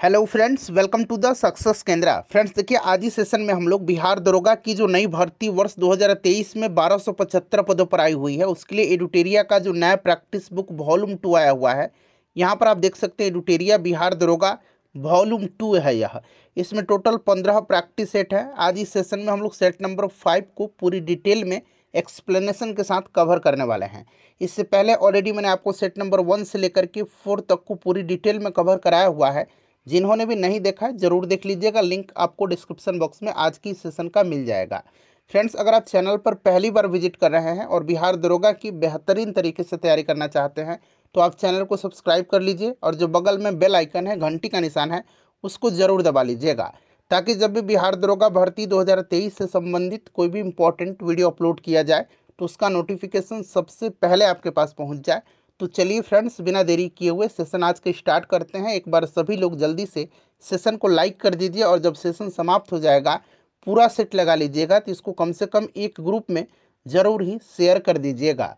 Hello friends, welcome to the success Kendra. Friends देखिए, आज ही session में हम लोग बिहार दरोगा की जो नई भर्ती वर्ष 2023 में 1275 पदों पर आई हुई है, उसके लिए एडुटेरिया का जो नया प्रैक्टिस बुक वॉल्यूम 2 आया हुआ है। यहाँ पर आप देख सकते हैं एडुटेरिया बिहार दरोगा वॉल्यूम 2 है यह। इसमें टोटल 15 प्रैक्टिस सेट है। आज इस सेशन में हम लोग सेट नंबर 5 को पूरी डिटेल में एक्सप्लेनेशन के साथ कवर करने वाले हैं। इससे पहले ऑलरेडी मैंने आपको सेट नंबर 1 से लेकर के 4 तक को पूरी डिटेल में कवर कराया हुआ है। जिन्होंने भी नहीं देखा है जरूर देख लीजिएगा, लिंक आपको डिस्क्रिप्शन बॉक्स में आज की सेशन का मिल जाएगा। फ्रेंड्स, अगर आप चैनल पर पहली बार विजिट कर रहे हैं और बिहार दरोगा की बेहतरीन तरीके से तैयारी करना चाहते हैं तो आप चैनल को सब्सक्राइब कर लीजिए और जो बगल में बेल आइकन है, घंटी का निशान है, उसको जरूर दबा लीजिएगा, ताकि जब भी बिहार दरोगा भर्ती 2023 से संबंधित कोई भी इंपॉर्टेंट वीडियो अपलोड किया जाए तो उसका नोटिफिकेशन सबसे पहले आपके पास पहुंच जाए। तो चलिए फ्रेंड्स, बिना देरी किए हुए सेशन आज के स्टार्ट करते हैं। एक बार सभी लोग जल्दी से सेशन को लाइक कर दीजिए और जब सेशन समाप्त हो जाएगा पूरा सेट लगा लीजिएगा, तो इसको कम से कम एक ग्रुप में ज़रूर ही शेयर कर दीजिएगा।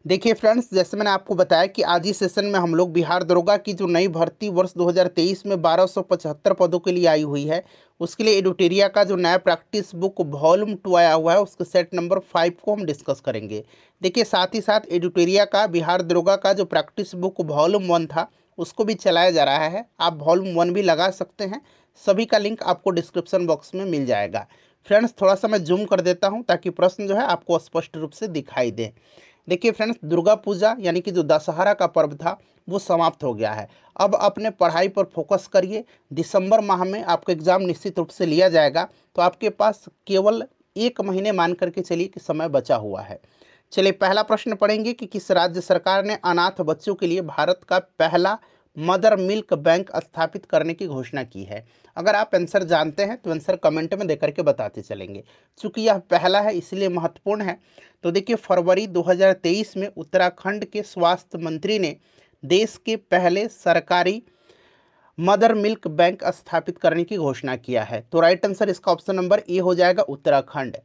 देखिए फ्रेंड्स, जैसे मैंने आपको बताया कि आज ही सेशन में हम लोग बिहार दरोगा की जो नई भर्ती वर्ष 2023 में 1275 पदों के लिए आई हुई है, उसके लिए एडुटेरिया का जो नया प्रैक्टिस बुक वॉल्यूम 2 आया हुआ है, उसके सेट नंबर 5 को हम डिस्कस करेंगे। देखिए, साथ ही साथ एडुटेरिया का बिहार दरोगा का जो प्रैक्टिस बुक वॉल्यूम 1 था उसको भी चलाया जा रहा है। आप वॉल्यूम 1 भी लगा सकते हैं। सभी का लिंक आपको डिस्क्रिप्शन बॉक्स में मिल जाएगा। फ्रेंड्स, थोड़ा सा मैं जूम कर देता हूँ ताकि प्रश्न जो है आपको स्पष्ट रूप से दिखाई दे। देखिए फ्रेंड्स, दुर्गा पूजा यानी कि जो दशहरा का पर्व था वो समाप्त हो गया है। अब अपने पढ़ाई पर फोकस करिए। दिसंबर माह में आपका एग्ज़ाम निश्चित रूप से लिया जाएगा, तो आपके पास केवल 1 महीने मान करके चलिए कि समय बचा हुआ है। चलिए, पहला प्रश्न पढ़ेंगे कि किस राज्य सरकार ने अनाथ बच्चों के लिए भारत का पहला मदर मिल्क बैंक स्थापित करने की घोषणा की है। अगर आप आंसर जानते हैं तो आंसर कमेंट में देकर के बताते चलेंगे। चूंकि यह पहला है इसलिए महत्वपूर्ण है। तो देखिए, फरवरी 2023 में उत्तराखंड के स्वास्थ्य मंत्री ने देश के पहले सरकारी मदर मिल्क बैंक स्थापित करने की घोषणा किया है। तो राइट आंसर इसका ऑप्शन नंबर ए हो जाएगा, उत्तराखंड।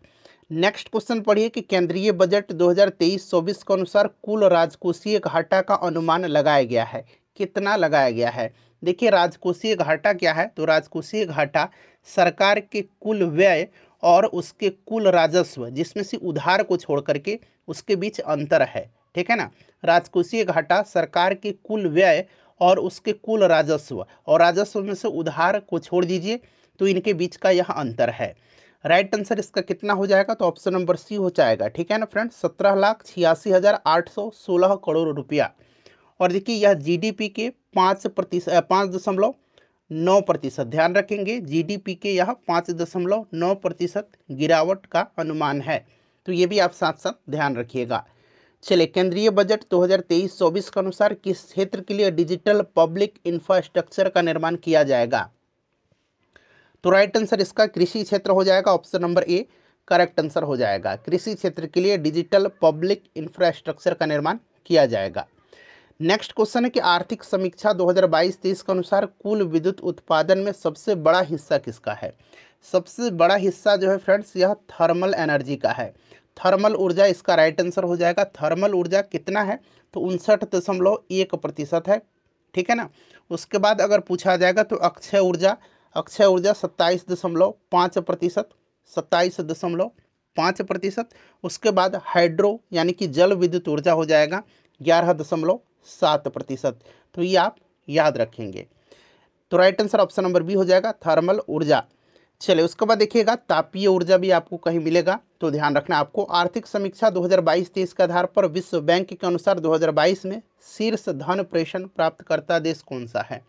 नेक्स्ट क्वेश्चन पढ़िए कि केंद्रीय बजट 2023-24 के अनुसार कुल राजकोषीय घाटा का अनुमान लगाया गया है। कितना लगाया गया है? देखिए, राजकोषीय घाटा क्या है? तो राजकोषीय घाटा सरकार के कुल व्यय और उसके कुल राजस्व, जिसमें से उधार को छोड़ करके उसके बीच अंतर है। ठीक है ना। राजकोषीय घाटा सरकार के कुल व्यय और उसके कुल राजस्व, और राजस्व में से उधार को छोड़ दीजिए तो इनके बीच का यह अंतर है। राइट आंसर इसका कितना हो जाएगा? तो ऑप्शन नंबर सी हो जाएगा। ठीक है ना फ्रेंड्स, 17,86,816 करोड़ रुपया। और देखिए, यह जीडीपी के 5.9%, ध्यान रखेंगे, जीडीपी के यह 5.9% गिरावट का अनुमान है। तो ये भी आप साथ साथ ध्यान रखिएगा। चलिए, केंद्रीय बजट 2023-24 के अनुसार किस क्षेत्र के लिए डिजिटल पब्लिक इंफ्रास्ट्रक्चर का निर्माण किया जाएगा? तो राइट आंसर इसका कृषि क्षेत्र हो जाएगा। Option number A correct answer हो जाएगा। कृषि क्षेत्र के लिए डिजिटल पब्लिक इंफ्रास्ट्रक्चर का निर्माण किया जाएगा। नेक्स्ट क्वेश्चन है कि आर्थिक समीक्षा 2022-23 के अनुसार कुल विद्युत उत्पादन में सबसे बड़ा हिस्सा किसका है? सबसे बड़ा हिस्सा जो है फ्रेंड्स, यह थर्मल एनर्जी का है। थर्मल ऊर्जा इसका राइट आंसर हो जाएगा। थर्मल ऊर्जा कितना है? तो 59.1% है। ठीक है ना। उसके बाद अगर पूछा जाएगा तो अक्षय ऊर्जा, 27.5%, 27.5%। उसके बाद हाइड्रो यानी कि जल विद्युत ऊर्जा हो जाएगा 11.7%। तो ये आप याद रखेंगे। तो right answer option number B हो जाएगा, थर्मल ऊर्जा। चलिए, उसके बाद देखिएगा तापीय ऊर्जा भी आपको कहीं मिलेगा, तो ध्यान रखना आपको। आर्थिक समीक्षा 2022-23 के आधार पर विश्व बैंक के अनुसार 2022 में शीर्ष धन प्रेषण प्राप्तकर्ता देश कौन सा है?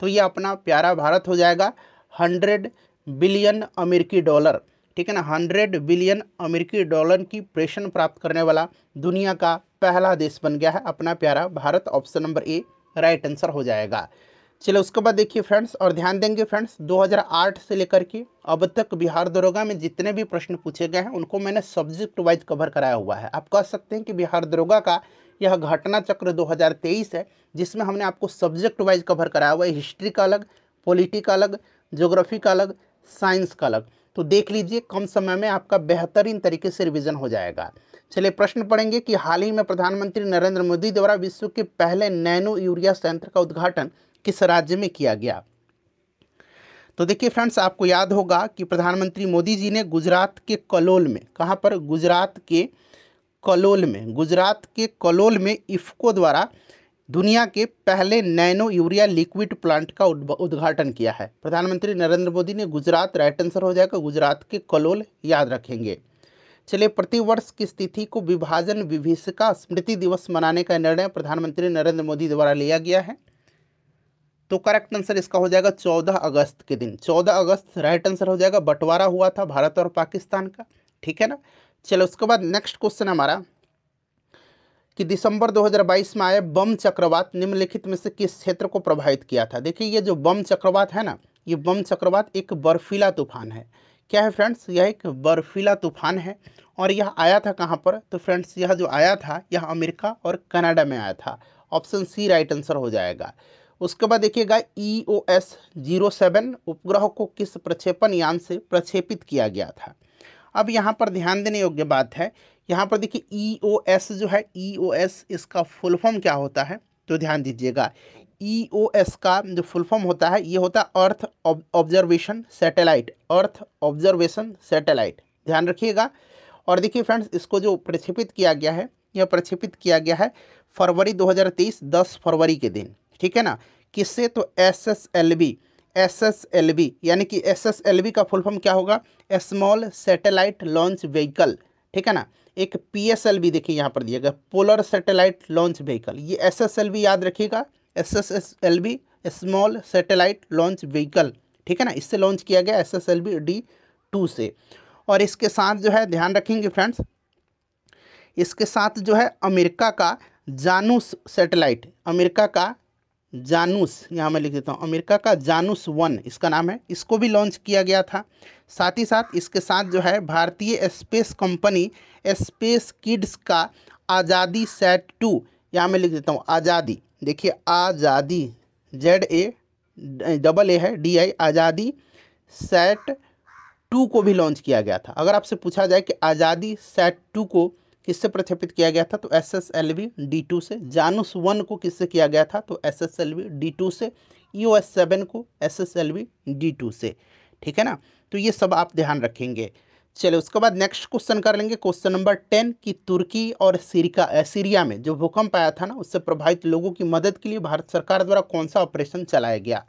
तो ये अपना प्यारा भारत हो जाएगा। 100 बिलियन अमेरिकी डॉलर, ठीक है ना, 100 बिलियन अमेरिकी डॉलर की प्रेषण प्राप्त करने वाला दुनिया का पहला देश बन गया है अपना प्यारा Bharat. Option number A right answer हो जाएगा। चलिए, उसके बाद देखिए फ्रेंड्स, और ध्यान देंगे फ्रेंड्स, 2008 से लेकर के अब तक बिहार दरोगा में जितने भी प्रश्न पूछे गए हैं उनको मैंने सब्जेक्ट वाइज कवर कराया हुआ है। आप कह सकते हैं कि बिहार दरोगा का यह घटना चक्र 2023 है, जिसमें हमने आपको सब्जेक्ट वाइज कवर कराया हुआ है। हिस्ट्री का अलग, पॉलिटी का अलग, ज्योग्राफी का अलग, साइंस का अलग। तो देख लीजिए, कम समय में आपका बेहतरीन तरीके से रिवीजन हो जाएगा। चलिए, प्रश्न पढ़ेंगे कि हाल ही में प्रधानमंत्री नरेंद्र मोदी द्वारा विश्व के पहले नैनो यूरिया संयंत्र का उद्घाटन किस राज्य में किया गया? तो देखिए फ्रेंड्स, आपको याद होगा कि प्रधानमंत्री मोदी जी ने गुजरात के कलोल में, कहाँ पर, गुजरात के कलोल में इफ़को द्वारा दुनिया के पहले नैनो यूरिया लिक्विड प्लांट का उद्घाटन किया है। प्रधानमंत्री नरेंद्र मोदी ने गुजरात, राइट आंसर हो जाएगा गुजरात के कलोल, याद रखेंगे। चलिए, प्रतिवर्ष किस तिथि को विभाजन विभीषिका स्मृति दिवस मनाने का निर्णय प्रधानमंत्री नरेंद्र मोदी द्वारा लिया गया है? तो करेक्ट आंसर इसका हो जाएगा 14 अगस्त के दिन। 14 अगस्त राइट आंसर हो जाएगा। बंटवारा हुआ था भारत और पाकिस्तान का, ठीक है ना। चलो, उसके बाद नेक्स्ट क्वेश्चन हमारा कि दिसंबर 2022 में आए बम चक्रवात निम्नलिखित में से किस क्षेत्र को प्रभावित किया था? देखिए, ये जो बम चक्रवात है ना, ये बम चक्रवात एक बर्फीला तूफान है। क्या है फ्रेंड्स? यह एक बर्फीला तूफान है और यह आया था कहाँ पर? तो फ्रेंड्स, यह जो आया था यह अमेरिका और कनाडा में आया था। ऑप्शन सी राइट आंसर हो जाएगा। उसके बाद देखिएगा, EOS-07 उपग्रह को किस प्रक्षेपण यान से प्रक्षेपित किया गया था? अब यहाँ पर ध्यान देने योग्य बात है, यहाँ पर देखिए EOS जो है, EOS इसका फुल फॉर्म क्या होता है? तो ध्यान दीजिएगा, EOS का जो फुल फॉर्म होता है ये होता है earth observation satellite, earth observation satellite, ध्यान रखिएगा। और देखिए फ्रेंड्स, इसको जो प्रक्षेपित किया गया है, यह प्रक्षेपित किया गया है फरवरी 2023 10 फरवरी के दिन, ठीक है ना। किससे? तो SSLV यानी कि SSLV का फुल फॉर्म क्या होगा? स्मॉल सैटेलाइट लॉन्च व्हीकल, ठीक है ना। एक PSLV देखिए यहाँ पर दिया गया, पोलर सैटेलाइट लॉन्च व्हीकल, ये SSLV याद रखिएगा, SSLV small satellite launch vehicle, ठीक है ना। इससे लॉन्च किया गया SSLV D2 से। और इसके साथ जो है ध्यान रखेंगे फ्रेंड्स, इसके साथ जो है अमेरिका का जानूस सैटेलाइट, अमेरिका का जानूस, यहाँ मैं लिख देता हूँ, अमेरिका का जानूस 1 इसका नाम है, इसको भी लॉन्च किया गया था। साथ ही साथ इसके साथ जो है भारतीय स्पेस कंपनी स्पेस किड्स का आज़ादी सैट-2, यहाँ मैं लिख देता हूँ आज़ादी, देखिए आज़ादी, ZAAA है DI, आज़ादी सैट-2 को भी लॉन्च किया गया था। अगर आपसे पूछा जाए कि आज़ादी सैट-2 को किससे प्रक्षेपित किया गया था? तो SSLV D2 से। जानूस 1 को किससे किया गया था? तो SSLV D2 से। EOS-7 को SSLV D2 से, ठीक है ना। तो ये सब आप ध्यान रखेंगे। चलिए, उसके बाद नेक्स्ट क्वेश्चन कर लेंगे, क्वेश्चन नंबर 10 कि तुर्की और सीरिया में जो भूकंप आया था ना, उससे प्रभावित लोगों की मदद के लिए भारत सरकार द्वारा कौन सा ऑपरेशन चलाया गया?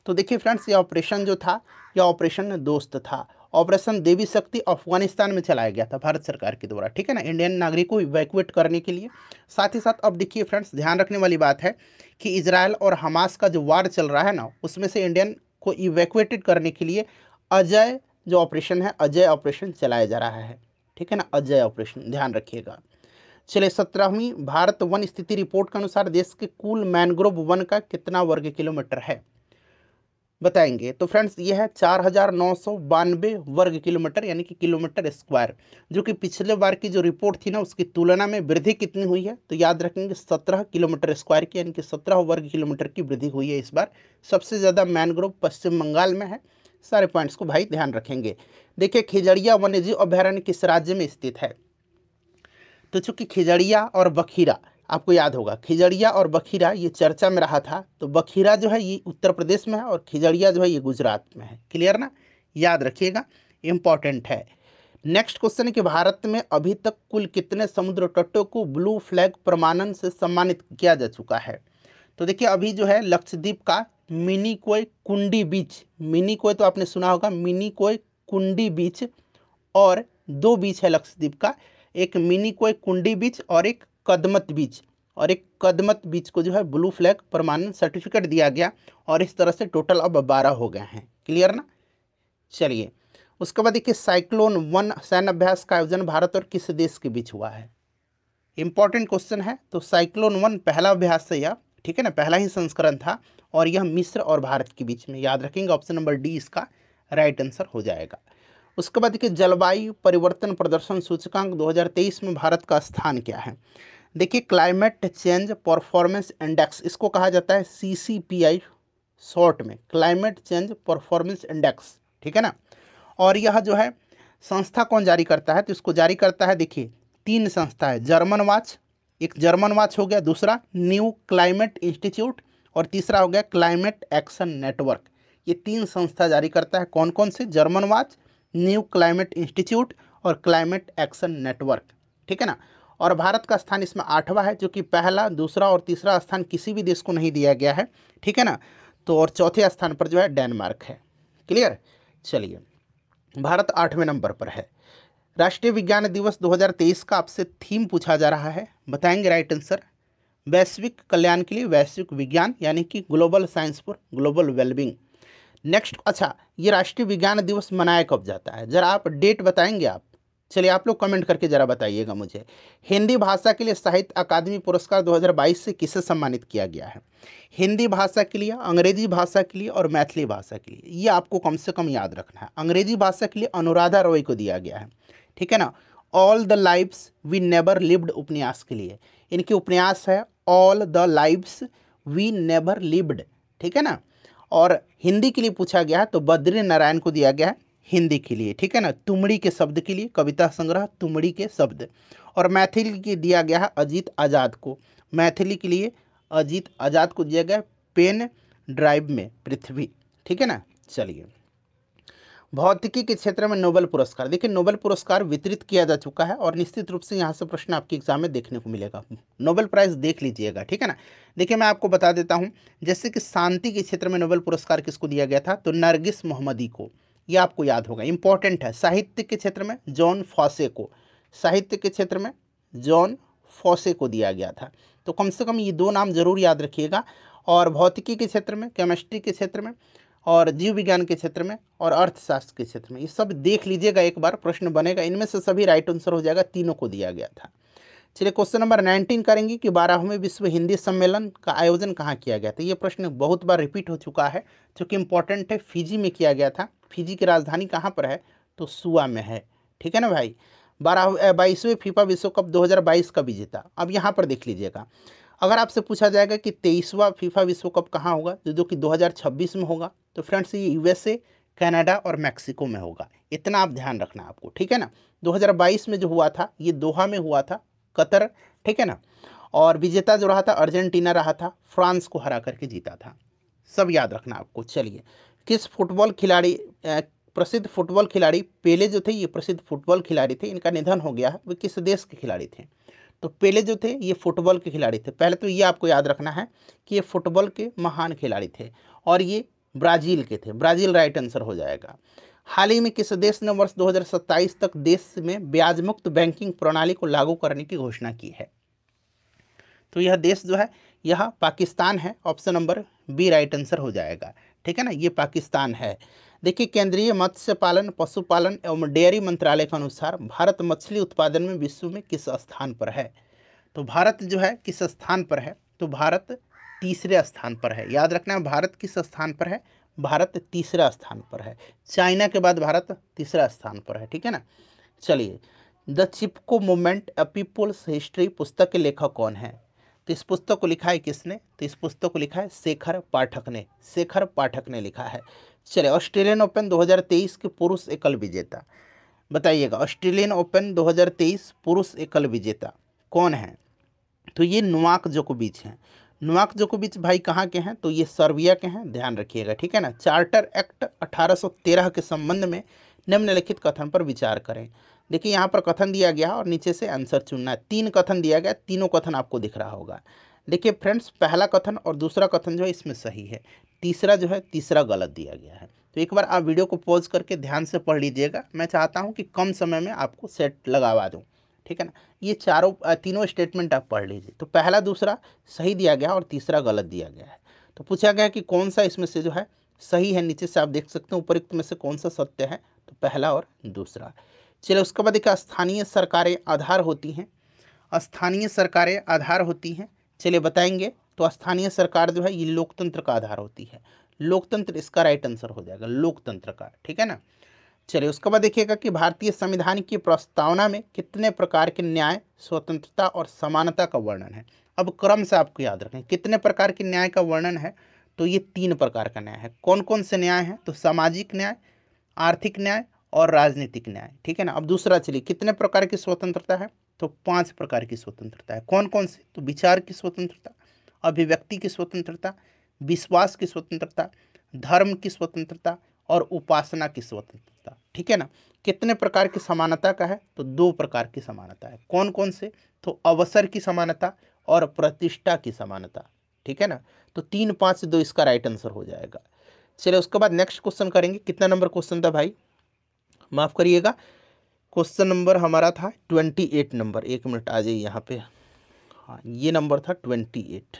तो देखिए फ्रेंड्स, यह ऑपरेशन जो था, यह ऑपरेशन दोस्त था। ऑपरेशन देवी शक्ति अफगानिस्तान में चलाया गया था भारत सरकार के द्वारा, ठीक है ना, इंडियन नागरिकों को इवैक्यूएट करने के लिए। साथ ही साथ अब देखिए फ्रेंड्स, ध्यान रखने वाली बात है कि इजराइल और हमास का जो वार चल रहा है ना, उसमें से इंडियन को इवैक्यूएटेड करने के लिए अजय जो ऑपरेशन है, अजय ऑपरेशन चलाया जा रहा है, ठीक है ना, अजय ऑपरेशन, ध्यान रखिएगा। चलिए, 17वीं भारत वन स्थिति रिपोर्ट के अनुसार देश के कुल मैनग्रोव वन का कितना वर्ग किलोमीटर है बताएंगे? तो फ्रेंड्स, ये है 4992 वर्ग किलोमीटर, यानी कि किलोमीटर स्क्वायर, जो कि पिछले बार की जो रिपोर्ट थी ना, उसकी तुलना में वृद्धि कितनी हुई है? तो याद रखेंगे 17 किलोमीटर स्क्वायर की, यानी कि 17 वर्ग किलोमीटर की वृद्धि हुई है इस बार। सबसे ज़्यादा मैनग्रोव पश्चिम बंगाल में है। सारे पॉइंट्स को भाई ध्यान रखेंगे। देखिए, खिजड़िया वन्यजीव अभयारण्य किस राज्य में स्थित है? तो चूंकि खिजड़िया और बखीरा, आपको याद होगा, खिजड़िया और बखीरा ये चर्चा में रहा था, तो बखीरा जो है ये उत्तर प्रदेश में है और खिजड़िया जो है ये गुजरात में है। क्लियर ना, याद रखिएगा, इंपॉर्टेंट है। नेक्स्ट क्वेश्चन है कि भारत में अभी तक कुल कितने समुद्र तटों को ब्लू फ्लैग प्रमाणन से सम्मानित किया जा चुका है? तो देखिए, अभी जो है लक्षद्वीप का मिनिकोय कुंडी बीच, मिनिकोय तो आपने सुना होगा, मिनिकोय कुंडी बीच, और 2 बीच है लक्षद्वीप का, एक मिनिकोय कुंडी बीच और एक कदमत बीच, और एक कदमत बीच को जो है ब्लू फ्लैग प्रमाणन सर्टिफिकेट दिया गया, और इस तरह से टोटल अब 12 हो गए हैं। क्लियर ना। चलिए, उसके बाद देखिए, साइक्लोन 1 सैन्य अभ्यास का आयोजन भारत और किस देश के बीच हुआ है? इंपॉर्टेंट क्वेश्चन है। तो साइक्लोन 1 पहला अभ्यास है यह, ठीक है ना, पहला ही संस्करण था, और यह मिस्र और भारत के बीच में, याद रखेंगे, ऑप्शन नंबर डी इसका राइट आंसर हो जाएगा। उसके बाद देखिए, जलवायु परिवर्तन प्रदर्शन सूचकांक 2023 में भारत का स्थान क्या है? देखिए, क्लाइमेट चेंज परफॉर्मेंस इंडेक्स, इसको कहा जाता है CCPI शॉर्ट में, क्लाइमेट चेंज परफॉर्मेंस इंडेक्स, ठीक है ना। और यह जो है संस्था कौन जारी करता है? तो इसको जारी करता है, देखिए 3 संस्था है, जर्मन वाच, एक जर्मन वाच हो गया, दूसरा न्यू क्लाइमेट इंस्टीट्यूट, और तीसरा हो गया क्लाइमेट एक्शन नेटवर्क। ये 3 संस्था जारी करता है। कौन कौन से? German watch, new climate institute और क्लाइमेट एक्शन नेटवर्क, ठीक है ना। और भारत का स्थान इसमें 8वां है, जो कि पहला, दूसरा और तीसरा स्थान किसी भी देश को नहीं दिया गया है, ठीक है ना। तो और चौथे स्थान पर जो है डेनमार्क है। क्लियर? चलिए, भारत 8वें नंबर पर है। राष्ट्रीय विज्ञान दिवस 2023 का आपसे थीम पूछा जा रहा है, बताएंगे राइट आंसर। वैश्विक कल्याण के लिए वैश्विक विज्ञान, यानी कि global science for global wellbeing. Next, अच्छा, ये राष्ट्रीय विज्ञान दिवस मनाया कब जाता है? जरा आप डेट बताएंगे आप? चलिए, आप लोग कमेंट करके जरा बताइएगा मुझे। हिंदी भाषा के लिए साहित्य अकादमी पुरस्कार 2022 से किसे सम्मानित किया गया है? हिंदी भाषा के लिए, अंग्रेजी भाषा के लिए और मैथिली भाषा के लिए, ये आपको कम से कम याद रखना है। अंग्रेजी भाषा के लिए अनुराधा रॉय को दिया गया है, ठीक है ना। All the lives we never lived उपन्यास के लिए, इनके उपन्यास है all the lives we never lived, ठीक है ना। और हिंदी के लिए पूछा गया है तो बद्री नारायण को दिया गया है हिंदी के लिए, ठीक है ना। तुमड़ी के शब्द के लिए कविता संग्रह तुमड़ी के शब्द। और मैथिली के दिया गया है अजीत आज़ाद को, मैथिली के लिए अजीत आज़ाद को दिया गया पेन ड्राइव में पृथ्वी, ठीक है ना। चलिए, भौतिकी के क्षेत्र में नोबेल पुरस्कार, देखिए नोबेल पुरस्कार वितरित किया जा चुका है और निश्चित रूप से यहाँ से प्रश्न आपके एग्जाम में देखने को मिलेगा। नोबेल प्राइज देख लीजिएगा, ठीक है ना। देखिए, मैं आपको बता देता हूँ, जैसे कि शांति के क्षेत्र में नोबेल पुरस्कार किसको दिया गया था? तो नरगिस मोहम्मदी को, ये आपको याद होगा, इंपॉर्टेंट है। साहित्य के क्षेत्र में जॉन फॉसे को, साहित्य के क्षेत्र में जॉन फॉसे को दिया गया था। तो कम से कम ये 2 नाम जरूर याद रखिएगा। और भौतिकी के क्षेत्र में, केमिस्ट्री के क्षेत्र में और जीव विज्ञान के क्षेत्र में और अर्थशास्त्र के क्षेत्र में, ये सब देख लीजिएगा, एक बार प्रश्न बनेगा, इनमें से सभी राइट आंसर हो जाएगा, तीनों को दिया गया था। चलिए, क्वेश्चन नंबर 19 करेंगे कि 12वें विश्व हिंदी सम्मेलन का आयोजन कहाँ किया गया था? ये प्रश्न बहुत बार रिपीट हो चुका है, जो कि इंपॉर्टेंट है। फिजी में किया गया था। फिजी की राजधानी कहाँ पर है? तो सुआ में है, ठीक है ना भाई। 22वें फीफा विश्व कप 2022 का विजेता, अब यहाँ पर देख लीजिएगा, अगर आपसे पूछा जाएगा कि 23वां फीफा विश्व कप कहाँ होगा, जो कि 2026 में होगा, तो फ्रेंड्स ये यूएसए, कनाडा और मैक्सिको में होगा। इतना आप ध्यान रखना आपको, ठीक है ना। 2022 में जो हुआ था ये दोहा में हुआ था, कतर, ठीक है ना। और विजेता जो रहा था अर्जेंटीना रहा था, फ्रांस को हरा करके जीता था, सब याद रखना आपको। चलिए, किस फुटबॉल खिलाड़ी, प्रसिद्ध फुटबॉल खिलाड़ी पेले जो थे, ये प्रसिद्ध फुटबॉल खिलाड़ी थे, इनका निधन हो गया है, वे किस देश के खिलाड़ी थे? तो पेले जो थे ये फुटबॉल के खिलाड़ी थे। पहले तो ये आपको याद रखना है कि ये फुटबॉल के महान खिलाड़ी थे और ये ब्राज़ील के थे, ब्राज़ील राइट आंसर हो जाएगा। हाल ही में किस देश ने वर्ष 2027 तक देश में ब्याज मुक्त बैंकिंग प्रणाली को लागू करने की घोषणा की है? तो यह देश जो है यह पाकिस्तान है, option number B right answer हो जाएगा, ठीक है ना, ये पाकिस्तान है। देखिए, केंद्रीय मत्स्य पालन, पशुपालन एवं डेयरी मंत्रालय के अनुसार भारत मछली उत्पादन में विश्व में किस स्थान पर है? तो भारत जो है किस स्थान पर है? तो भारत तीसरे स्थान पर है, याद रखना है। भारत किस स्थान पर है? भारत तीसरा स्थान पर है, चाइना के बाद भारत तीसरा स्थान पर है, ठीक है ना। चलिए, the Chipko movement a people's history पुस्तक के लेखक कौन है? तो इस पुस्तक को लिखा है किसने? तो इस पुस्तक को लिखा है शेखर पाठक ने, शेखर पाठक ने लिखा है। चलिए, ऑस्ट्रेलियन ओपन 2023 के पुरुष एकल विजेता, बताइएगा, ऑस्ट्रेलियन ओपन 2023 पुरुष एकल विजेता कौन है? तो ये नोवाक जोकोविच हैं। नोवाक जोकोविच भाई कहाँ के हैं? तो ये सर्बिया के हैं, ध्यान रखिएगा, ठीक है ना। चार्टर एक्ट 1813 के संबंध में निम्नलिखित कथन पर विचार करें। देखिए, यहाँ पर कथन दिया गया और नीचे से आंसर चुनना है। 3 कथन दिया गया, तीनों कथन आपको दिख रहा होगा। देखिए फ्रेंड्स, पहला कथन और दूसरा कथन जो है इसमें सही है, तीसरा जो है तीसरा गलत दिया गया है। तो एक बार आप वीडियो को पॉज करके ध्यान से पढ़ लीजिएगा, मैं चाहता हूँ कि कम समय में आपको सेट लगवा दूँ, ठीक है ना। ये तीनों स्टेटमेंट आप पढ़ लीजिए। तो पहला दूसरा सही दिया गया और तीसरा गलत दिया गया है। तो पूछा गया कि कौन सा इसमें से जो है सही है, नीचे से आप देख सकते हैं उपयुक्त में से कौन सा सत्य है, तो पहला और दूसरा। चलिए, उसके बाद देखिए, स्थानीय सरकारें आधार होती हैं, स्थानीय सरकारें आधार होती हैं, चलिए बताएंगे। तो स्थानीय सरकार जो है ये लोकतंत्र का आधार होती है, लोकतंत्र इसका राइट आंसर हो जाएगा, लोकतंत्र का, ठीक है ना। चलिए, उसके बाद देखिएगा कि भारतीय संविधान की प्रस्तावना में कितने प्रकार के न्याय, स्वतंत्रता और समानता का वर्णन है? अब क्रम से आपको याद रखें, कितने प्रकार के न्याय का वर्णन है? तो ये 3 प्रकार का न्याय है। कौन कौन से न्याय हैं? तो सामाजिक न्याय, आर्थिक न्याय और राजनीतिक न्याय, ठीक है ना। अब दूसरा, चलिए, कितने प्रकार की स्वतंत्रता है? तो 5 प्रकार की स्वतंत्रता है। कौन कौन सी? तो विचार की स्वतंत्रता, अभिव्यक्ति की स्वतंत्रता, विश्वास की स्वतंत्रता, धर्म की स्वतंत्रता और उपासना की स्वतंत्रता। ठीक है ना। कितने प्रकार की समानता का है? तो 2 प्रकार की समानता है। कौन कौन से? तो अवसर की समानता और प्रतिष्ठा की समानता। ठीक है ना। तो 3, 5, 2 इसका राइट आंसर हो जाएगा। चलिए उसके बाद नेक्स्ट क्वेश्चन करेंगे। कितना नंबर क्वेश्चन था भाई? माफ करिएगा, क्वेश्चन नंबर हमारा था 28 नंबर। 1 मिनट आ जाइए यहाँ पे। हाँ, ये नंबर था 28।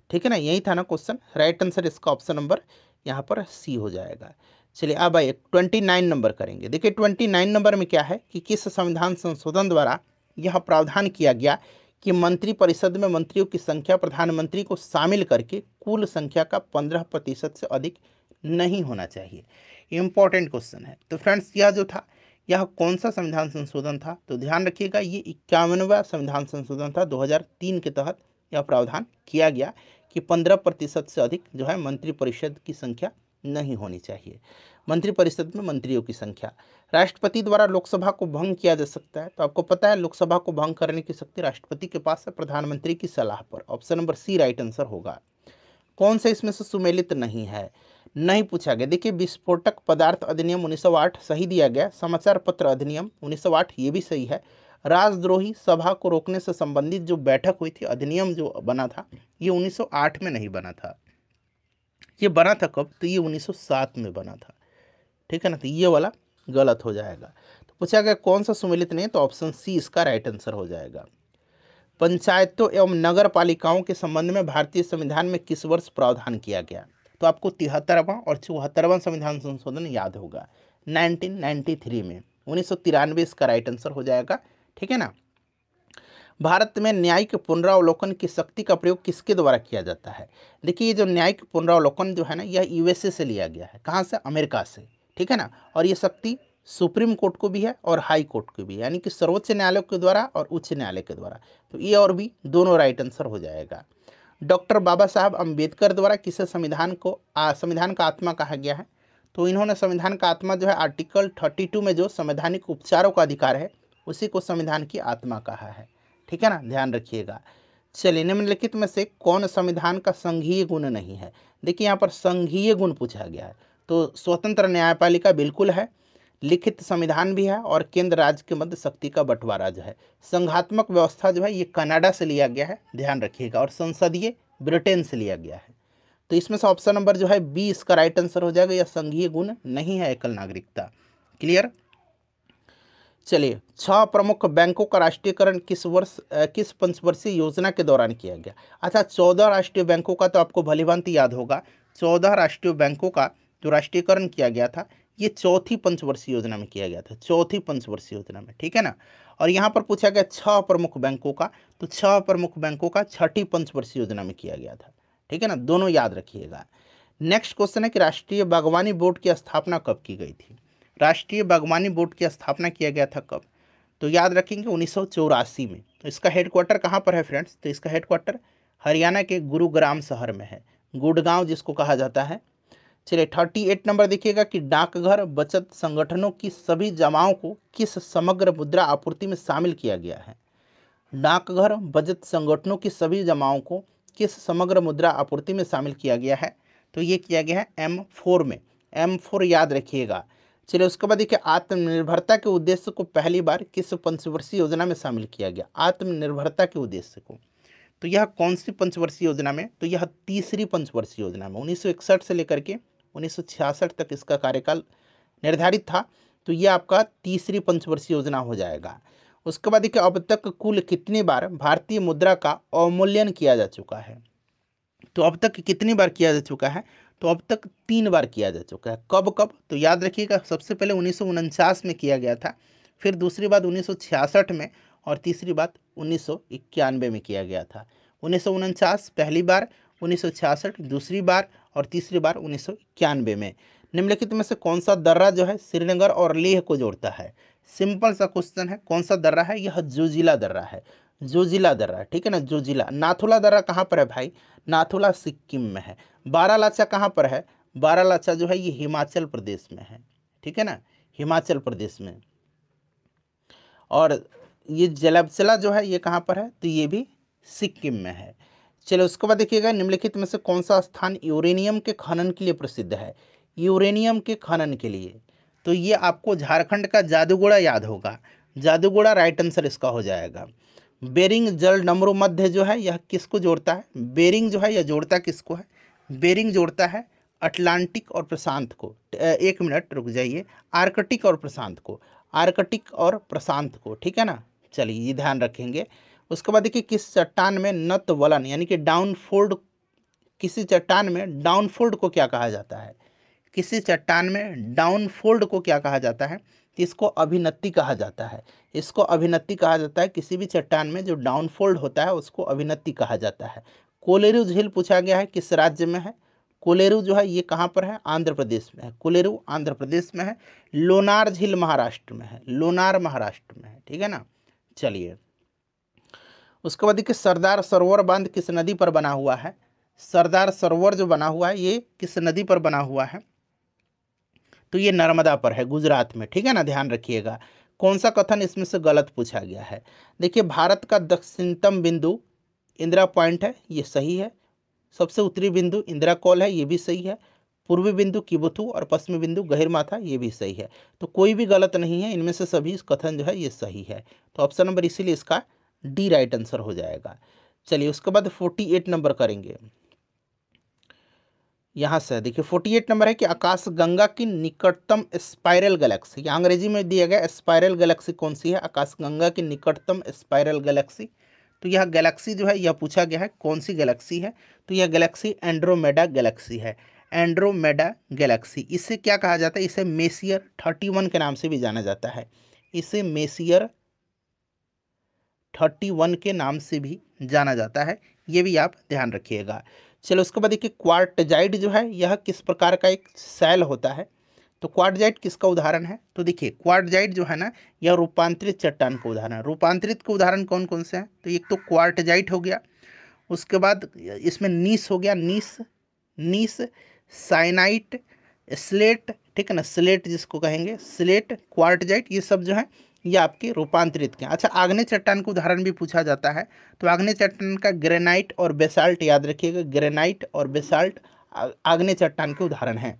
ठीक है ना, यही था ना क्वेश्चन। राइट आंसर इसका ऑप्शन नंबर यहाँ पर सी हो जाएगा। चलिए अब आइए 29 नंबर करेंगे। देखिए 29 नंबर में क्या है कि किस संविधान संशोधन द्वारा यह प्रावधान किया गया कि मंत्रिपरिषद में मंत्रियों की संख्या प्रधानमंत्री को शामिल करके कुल संख्या का 15% से अधिक नहीं होना चाहिए। इंपॉर्टेंट क्वेश्चन है। तो फ्रेंड्स यह जो था, यह कौन सा संविधान संशोधन था? तो ध्यान रखिएगा, ये 51वां संविधान संशोधन था। 2003 के तहत यह प्रावधान किया गया कि 15% से अधिक जो है मंत्रिपरिषद की संख्या नहीं होनी चाहिए। मंत्रिपरिषद में मंत्रियों की संख्या। राष्ट्रपति द्वारा लोकसभा को भंग किया जा सकता है। तो आपको पता है लोकसभा को भंग करने की शक्ति राष्ट्रपति के पास है, प्रधानमंत्री की सलाह पर। Option number C right answer होगा। कौन सा इसमें से सुमेलित नहीं है? नहीं पूछा गया। देखिए विस्फोटक पदार्थ अधिनियम 1908 सही दिया गया। समाचार पत्र अधिनियम 1908 ये भी सही है। राजद्रोही सभा को रोकने से संबंधित जो बैठक हुई थी, अधिनियम जो बना था, ये 1908 में नहीं बना था। ये बना था कब? तो ये 1907 में बना था। ठीक है ना। तो ये वाला गलत हो जाएगा। तो पूछा गया कौन सा सुमेलित नहीं? तो ऑप्शन सी इसका राइट आंसर हो जाएगा। पंचायतों एवं नगर पालिकाओं के संबंध में भारतीय संविधान में किस वर्ष प्रावधान किया गया? तो आपको 73वां और 74वां संविधान संशोधन याद होगा। 1993 में, 1993 इसका राइट आंसर हो जाएगा। ठीक है ना। भारत में न्यायिक पुनरावलोकन की शक्ति का प्रयोग किसके द्वारा किया जाता है? देखिए ये जो न्यायिक पुनरावलोकन जो है ना, यह यूएसए से लिया गया है। कहाँ से? अमेरिका से। ठीक है ना। और ये शक्ति सुप्रीम कोर्ट को भी है और हाई कोर्ट को भी, यानी कि सर्वोच्च न्यायालय के द्वारा और उच्च न्यायालय के द्वारा। तो ये और भी दोनों राइट आंसर हो जाएगा। डॉक्टर बाबा साहब अम्बेडकर द्वारा किसे संविधान का आत्मा कहा गया है? तो इन्होंने संविधान का आत्मा जो है आर्टिकल 32 में जो संवैधानिक उपचारों का अधिकार है, उसी को संविधान की आत्मा कहा है। ठीक है ना, ध्यान रखिएगा। चलिए निम्नलिखित में से कौन संविधान का संघीय गुण नहीं है? देखिए यहाँ पर संघीय गुण पूछा गया है। तो स्वतंत्र न्यायपालिका बिल्कुल है, लिखित संविधान भी है, और केंद्र राज्य के मध्य शक्ति का बंटवारा जो है। संघात्मक व्यवस्था जो है ये कनाडा से लिया गया है, ध्यान रखिएगा, और संसदीय ब्रिटेन से लिया गया है। तो इसमें से ऑप्शन नंबर जो है बी इसका राइट आंसर हो जाएगा। यह संघीय गुण नहीं है एकल नागरिकता। क्लियर। चलिए 6 प्रमुख बैंकों का राष्ट्रीयकरण किस पंचवर्षीय योजना के दौरान किया गया? अच्छा 14 राष्ट्रीय बैंकों का तो आपको भलीभांति याद होगा। 14 राष्ट्रीय बैंकों का जो राष्ट्रीयकरण किया गया था, ये चौथी पंचवर्षीय योजना में किया गया था, चौथी पंचवर्षीय योजना में। ठीक है ना। और यहाँ पर पूछा गया 6 प्रमुख बैंकों का, तो 6 प्रमुख बैंकों का छठी पंचवर्षीय योजना में किया गया था। ठीक है ना, दोनों याद रखिएगा। नेक्स्ट क्वेश्चन है कि राष्ट्रीय बागवानी बोर्ड की स्थापना कब की गई थी? राष्ट्रीय बागवानी बोर्ड की स्थापना किया गया था कब? तो याद रखेंगे 1984 में। तो इसका हेडक्वार्टर कहाँ पर है फ्रेंड्स? तो इसका हेडक्वार्टर हरियाणा के गुरुग्राम शहर में है, गुड़गांव जिसको कहा जाता है। चलिए 38 नंबर देखिएगा कि डाकघर बचत संगठनों की सभी जमाओं को किस समग्र मुद्रा आपूर्ति में शामिल किया गया है? डाकघर बचत संगठनों की सभी जमाओं को किस समग्र मुद्रा आपूर्ति में शामिल किया गया है? तो ये किया गया है M4 में। M4 याद रखिएगा। चलिए उसके बाद देखिए आत्मनिर्भरता के उद्देश्य को पहली बार किस पंचवर्षीय योजना में शामिल किया गया? आत्मनिर्भरता के उद्देश्य को। तो यह कौन सी पंचवर्षीय योजना में? तो यह तीसरी पंचवर्षीय योजना में। 1961 से लेकर के 1966 तक इसका कार्यकाल निर्धारित था। तो यह आपका तीसरी पंचवर्षीय योजना हो जाएगा। उसके बाद देखिए अब तक कुल कितनी बार भारतीय मुद्रा का अवमूल्यन किया जा चुका है? तो अब तक कितनी बार किया जा चुका है? तो अब तक 3 बार किया जा चुका है। कब कब? तो याद रखिएगा, सबसे पहले 1949 में किया गया था, फिर दूसरी बार 1966 में, और तीसरी बार 1991 में किया गया था। 1949 पहली बार, 1966 दूसरी बार, और तीसरी बार 1991 में। निम्नलिखित में से कौन सा दर्रा जो है श्रीनगर और लेह को जोड़ता है? सिंपल सा क्वेश्चन है, कौन सा दर्रा है? यह जोजिला दर्रा है, जोजिला दर्रा। ठीक है ना, जोजिला। नाथुला दर्रा कहाँ पर है भाई? नाथुला सिक्किम में है। बारालाचा कहाँ पर है? बारालाचा जो है ये हिमाचल प्रदेश में है। ठीक है ना, हिमाचल प्रदेश में। और ये जलबचला जो है ये कहाँ पर है? तो ये भी सिक्किम में है। चलो उसके बाद देखिएगा, निम्नलिखित में से कौन सा स्थान यूरेनियम के खनन के लिए प्रसिद्ध है? यूरेनियम के खनन के लिए तो ये आपको झारखंड का जादूगोड़ा याद होगा। जादूगोड़ा राइट आंसर इसका हो जाएगा। बेरिंग जल डमरू मध्य जो है यह किसको जोड़ता है? बेरिंग जो है यह जोड़ता किसको है? बेरिंग जोड़ता है अटलांटिक और प्रशांत को। एक मिनट रुक जाइए, आर्कटिक और प्रशांत को, आर्कटिक और प्रशांत को, ठीक है ना। चलिए ये ध्यान रखेंगे। उसके बाद देखिए, किस चट्टान में नत वलन यानी कि डाउनफोल्ड, किसी चट्टान में डाउनफोल्ड को क्या कहा जाता है? किसी चट्टान में डाउनफोल्ड को क्या कहा जाता है? तो इसको अभिनति कहा जाता है। इसको अभिनति कहा जाता है। किसी भी चट्टान में जो डाउनफोल्ड होता है उसको अभिनति कहा जाता है। कोलेरू झील पूछा गया है, किस राज्य में है? कोलेरू जो है ये कहाँ पर है? आंध्र प्रदेश में है। कोलेरू आंध्र प्रदेश में है। लोनार झील महाराष्ट्र में है। लोनार महाराष्ट्र में है, ठीक है ना। चलिए उसके बाद देखिए, सरदार सरोवर बांध किस नदी पर बना हुआ है? सरदार सरोवर जो बना हुआ है ये किस नदी पर बना हुआ है? तो ये नर्मदा पर है, गुजरात में, ठीक है ना, ध्यान रखिएगा। कौन सा कथन इसमें से गलत पूछा गया है? देखिए, भारत का दक्षिणतम बिंदु इंदिरा पॉइंट है, ये सही है। सबसे उत्तरी बिंदु इंदिरा कॉल है, ये भी सही है। पूर्वी बिंदु किबुथु और पश्चिमी बिंदु गहिरमाथा, ये भी सही है। तो कोई भी गलत नहीं है, इनमें से सभी कथन जो है ये सही है। तो ऑप्शन नंबर इसीलिए इसका डी राइट आंसर हो जाएगा। चलिए उसके बाद 48 नंबर करेंगे। यहाँ से देखिए 48 नंबर है कि आकाशगंगा की निकटतम स्पाइरल गैलेक्सी, यहाँ अंग्रेजी में दिया गया स्पाइरल गैलेक्सी कौन सी है? आकाशगंगा की निकटतम स्पाइरल गैलेक्सी, तो यह गैलेक्सी जो है यह पूछा गया है कौन सी गैलेक्सी है? तो यह गैलेक्सी एंड्रोमेडा गैलेक्सी है। एंड्रोमेडा गैलेक्सी, इसे क्या कहा जाता है? इसे मेसियर 31 के नाम से भी जाना जाता है। इसे मेसियर 31 के नाम से भी जाना जाता है, ये भी आप ध्यान रखिएगा। चलो उसके बाद देखिए, क्वार्टजाइट जो है यह किस प्रकार का एक शैल होता है? तो क्वार्टजाइट किसका उदाहरण है? तो देखिए क्वार्टजाइट जो है ना, यह रूपांतरित चट्टान का उदाहरण है। रूपांतरित के उदाहरण कौन कौन से हैं? तो एक तो क्वार्टजाइट हो गया, उसके बाद इसमें नीस हो गया, नीस, नीस, साइनाइट, स्लेट, ठीक है ना, स्लेट जिसको कहेंगे, स्लेट, क्वार्टजाइट, ये सब जो है ये आपके रूपांतरित के। अच्छा, आग्नेय चट्टान का उदाहरण भी पूछा जाता है, तो आग्नेय चट्टान का ग्रेनाइट और बेसाल्ट याद रखिएगा। ग्रेनाइट और बेसाल्ट आग्नेय चट्टान के उदाहरण हैं।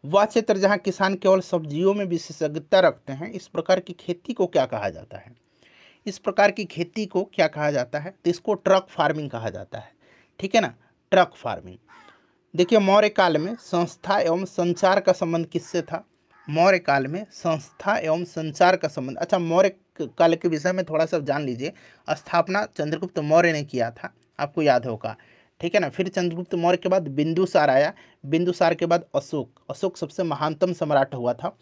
वह क्षेत्र जहाँ किसान केवल सब्जियों में विशेषज्ञता रखते हैं, इस प्रकार की खेती को क्या कहा जाता है? इस प्रकार की खेती को क्या कहा जाता है? तो इसको ट्रक फार्मिंग कहा जाता है, ठीक है ना, ट्रक फार्मिंग। देखिए, मौर्य काल में संस्था एवं संचार का संबंध किससे था? मौर्य काल में संस्था एवं संचार का संबंध, अच्छा मौर्य काल के विषय में थोड़ा सा जान लीजिए। स्थापना चंद्रगुप्त मौर्य ने किया था, आपको याद होगा, ठीक है ना। फिर चंद्रगुप्त मौर्य के बाद बिंदुसार आया, बिंदुसार के बाद अशोक, अशोक सबसे महानतम सम्राट हुआ था,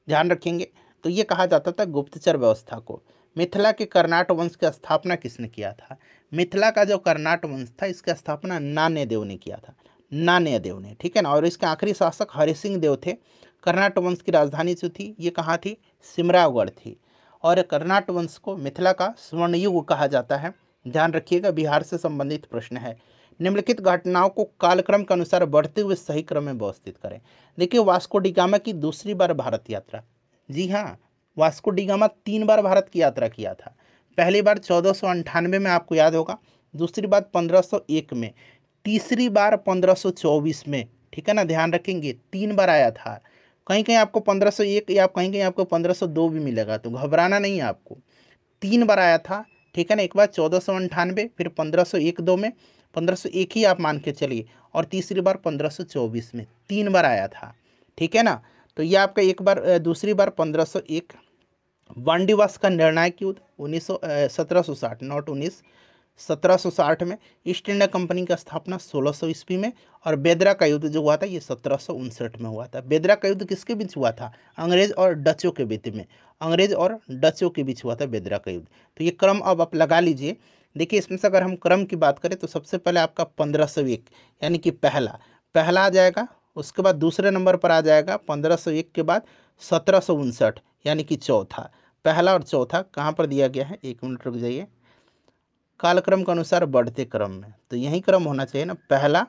ध्यान रखेंगे। तो ये कहा जाता था गुप्तचर व्यवस्था को। मिथिला के कर्नाट वंश की स्थापना किसने किया था? मिथिला का जो कर्नाट वंश था इसकी स्थापना नान्यदेव ने किया था, नान्यदेव ने, ठीक है ना। और इसके आखिरी शासक हरिसिंह देव थे। कर्नाट वंश की राजधानी जो थी ये कहाँ थी? सिमरागढ़ थी। और कर्नाट वंश को मिथिला का स्वर्ण युग कहा जाता है, ध्यान रखिएगा, बिहार से संबंधित प्रश्न है। निम्नलिखित घटनाओं को कालक्रम के अनुसार बढ़ते हुए सही क्रम में व्यवस्थित करें। देखिए, वास्को डी गामा की दूसरी बार भारत यात्रा, जी हाँ, वास्को डी गामा 3 बार भारत की यात्रा किया था। पहली बार 1498 में, आपको याद होगा, दूसरी बार 1501 में, तीसरी बार 1524 में, ठीक है ना, ध्यान रखेंगे, 3 बार आया था। कहीं कहीं आपको 1501 या कहीं कहीं आपको 1502 भी मिलेगा, तो घबराना नहीं है आपको, 3 बार आया था, ठीक है ना। एक बार 1498, फिर 1501-2 में, 1501 ही आप मान के चलिए, और तीसरी बार 1524 में, 3 बार आया था, ठीक है ना। तो ये आपका एक बार, दूसरी बार 1501। वांडीवास का निर्णायक युद्ध 1760, नॉट 19, 1760 में। ईस्ट इंडिया कंपनी का स्थापना 1600 ईस्वी में। और बेदरा का युद्ध जो हुआ था ये 1759 में हुआ था। बेदरा का युद्ध किसके बीच हुआ था? अंग्रेज और डचों के बीच में, अंग्रेज और डचों के बीच हुआ था बेदरा का युद्ध। तो ये क्रम अब आप लगा लीजिए। देखिए, इसमें से अगर हम क्रम की बात करें तो सबसे पहले आपका 1501 यानी कि पहला आ जाएगा। उसके बाद दूसरे नंबर पर आ जाएगा 1501 के बाद 1759 यानी कि चौथा। पहला और चौथा कहाँ पर दिया गया है? 1 मिनट रुक जाइए। कालक्रम के अनुसार बढ़ते क्रम में, तो यही क्रम होना चाहिए ना, पहला,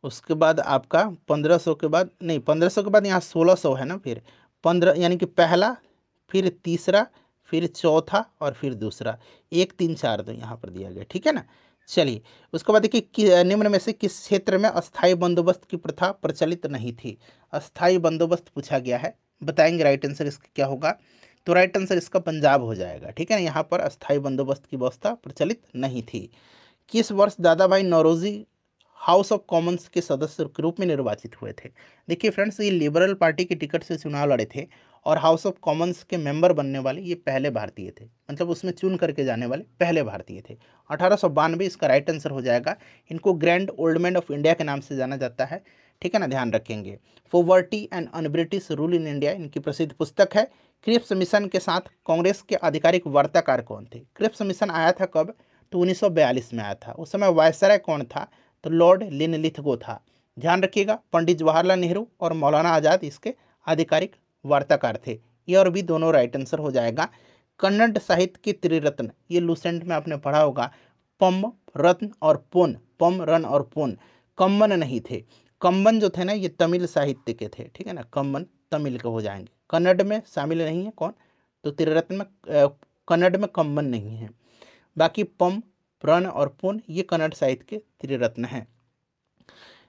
उसके बाद आपका 1500 के बाद, नहीं 1500 के बाद यहाँ 1600 है ना, फिर 15 यानी कि पहला, फिर तीसरा, फिर चौथा और फिर दूसरा, 1 3 4 2 यहाँ पर दिया गया, ठीक है ना। चलिए उसके बाद देखिए निम्न में से किस क्षेत्र में अस्थायी बंदोबस्त की प्रथा प्रचलित नहीं थी। अस्थायी बंदोबस्त पूछा गया है, बताएंगे राइट आंसर इसका क्या होगा। तो राइट आंसर इसका पंजाब हो जाएगा, ठीक है ना। यहाँ पर अस्थायी बंदोबस्त की व्यवस्था प्रचलित नहीं थी। किस वर्ष दादा भाई नौरोजी हाउस ऑफ कॉमन्स के सदस्य के रूप में निर्वाचित हुए थे। देखिए फ्रेंड्स, ये लिबरल पार्टी के टिकट से चुनाव लड़े थे और हाउस ऑफ कॉमन्स के मेंबर बनने वाले ये पहले भारतीय थे, मतलब उसमें चुन करके जाने वाले पहले भारतीय थे। 1892 इसका राइट आंसर हो जाएगा। इनको grand old man of India के नाम से जाना जाता है, ठीक है ना, ध्यान रखेंगे। Poverty and un British rule in India इनकी प्रसिद्ध पुस्तक है। क्रिप्स मिशन के साथ कांग्रेस के आधिकारिक वार्ताकार कौन थे। क्रिप्स मिशन आया था कब, तो 1942 में आया था। उस समय वायसराय कौन था, तो लॉर्ड लिनलिथगो था। ध्यान रखिएगा, पंडित जवाहरलाल नेहरू और मौलाना आज़ाद इसके आधिकारिक वार्ताकार थे। ये और भी दोनों राइट आंसर हो जाएगा। कन्नड़ साहित्य के त्रिरत्न, ये लूसेंट में आपने पढ़ा होगा, पम, रत्न और पुन, पम, रन और पुन। कम्बन नहीं थे। कम्बन जो थे ना, ये तमिल साहित्य के थे, ठीक है ना, कम्बन तमिल के हो जाएंगे। कन्नड़ में शामिल नहीं है कौन, तो त्रिरत्न में कन्नड़ में कम्बन नहीं है। बाकी पम, रन और पुन ये कन्नड़ साहित्य के त्रिरत्न हैं।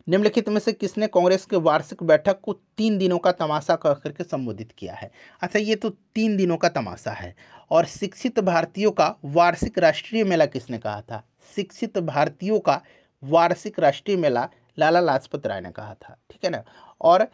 निम्नलिखित में से किसने कांग्रेस के वार्षिक बैठक को 3 दिनों का तमाशा कह करके संबोधित किया है। अच्छा, ये तो 3 दिनों का तमाशा है। और शिक्षित भारतीयों का वार्षिक राष्ट्रीय मेला किसने कहा था। शिक्षित भारतीयों का वार्षिक राष्ट्रीय मेला लाला लाजपत राय ने कहा था, ठीक है ना। और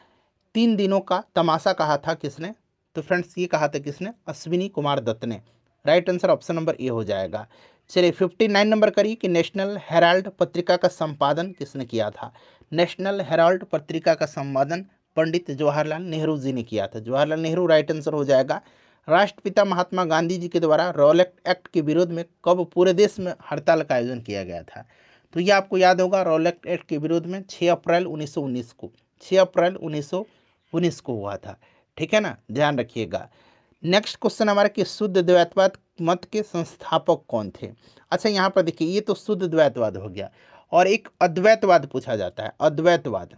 3 दिनों का तमाशा कहा था किसने, तो फ्रेंड्स ये कहा था किसने, अश्विनी कुमार दत्त ने। Right answer option number A हो जाएगा। चलिए 59 नंबर करिए कि नेशनल हेराल्ड पत्रिका का संपादन किसने किया था। नेशनल हेराल्ड पत्रिका का संपादन पंडित जवाहरलाल नेहरू जी ने किया था। जवाहरलाल नेहरू राइट आंसर हो जाएगा। राष्ट्रपिता महात्मा गांधी जी के द्वारा रॉलेट एक्ट के विरोध में कब पूरे देश में हड़ताल का आयोजन किया गया था, तो ये आपको याद होगा, रॉलेट एक्ट के विरोध में 6 अप्रैल 1919 को, 6 अप्रैल 1919 को हुआ था, ठीक है ना, ध्यान रखिएगा। नेक्स्ट क्वेश्चन हमारा कि शुद्ध द्वैतवाद मत के संस्थापक कौन थे। अच्छा, यहाँ पर देखिए, ये तो शुद्ध द्वैतवाद हो गया और एक अद्वैतवाद पूछा जाता है। अद्वैतवाद,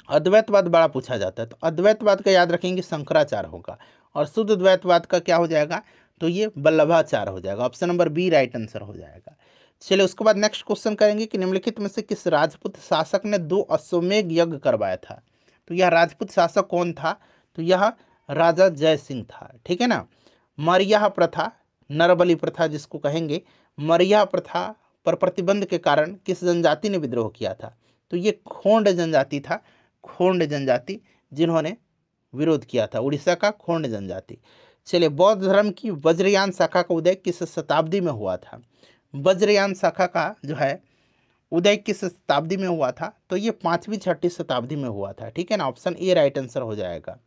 अद्वैतवाद बड़ा पूछा जाता है, तो अद्वैतवाद का याद रखेंगे शंकराचार्य होगा और शुद्ध द्वैतवाद का क्या हो जाएगा, तो ये वल्लभाचार्य हो जाएगा। Option number B right answer हो जाएगा। चलिए उसके बाद नेक्स्ट क्वेश्चन करेंगे कि निम्नलिखित में से किस राजपूत शासक ने 2 अश्वमेध यज्ञ करवाया था। तो यह राजपूत शासक कौन था, तो यह राजा जय सिंह था, ठीक है ना। मरियाह प्रथा, नरबली प्रथा जिसको कहेंगे, मरियाह प्रथा पर प्रतिबंध के कारण किस जनजाति ने विद्रोह किया था, तो ये खोंड जनजाति था। खोंड जनजाति जिन्होंने विरोध किया था, उड़ीसा का खोंड जनजाति। चलिए, बौद्ध धर्म की वज्रयान शाखा का उदय किस शताब्दी में हुआ था। वज्रयान शाखा का जो है उदय किस शताब्दी में हुआ था, तो ये 5वीं 6वीं शताब्दी में हुआ था, ठीक है ना। ऑप्शन ए राइट आंसर हो जाएगा।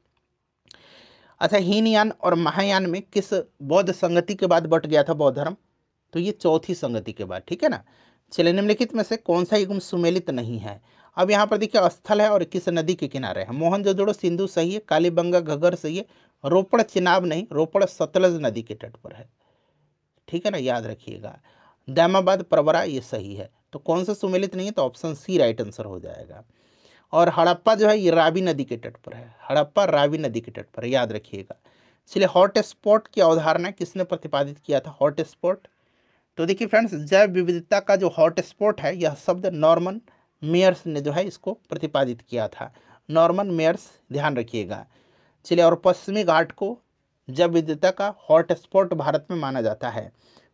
अच्छा, हीनयान और महायान में किस बौद्ध संगति के बाद बट गया था बौद्ध धर्म, तो ये चौथी संगति के बाद, ठीक है ना। चलिए, निम्नलिखित में से कौन सा युग सुमेलित नहीं है। अब यहाँ पर देखिए स्थल है और किस नदी के किनारे है। मोहनजोदड़ो सिंधु सही है, कालीबंगा घग्गर सही है, रोपड़ चिनाब नहीं, रोपड़ सतलज नदी के तट पर है, ठीक है ना, याद रखिएगा। दामाबाद परवरा ये सही है, तो कौन सा सुमेलित नहीं है, तो ऑप्शन सी राइट आंसर हो जाएगा। और हड़प्पा जो है ये रावी नदी के तट पर है, हड़प्पा रावी नदी के तट पर, याद रखिएगा। चलिए, हॉट स्पॉट की अवधारणा किसने प्रतिपादित किया था। हॉट स्पॉट, तो देखिए फ्रेंड्स, जैव विविधता का जो हॉट स्पॉट है, यह शब्द नॉर्मन मेयर्स ने जो है इसको प्रतिपादित किया था। नॉर्मन मेयर्स, ध्यान रखिएगा। चलिए, और पश्चिमी घाट को जैव विविधता का हॉट स्पॉट भारत में माना जाता है।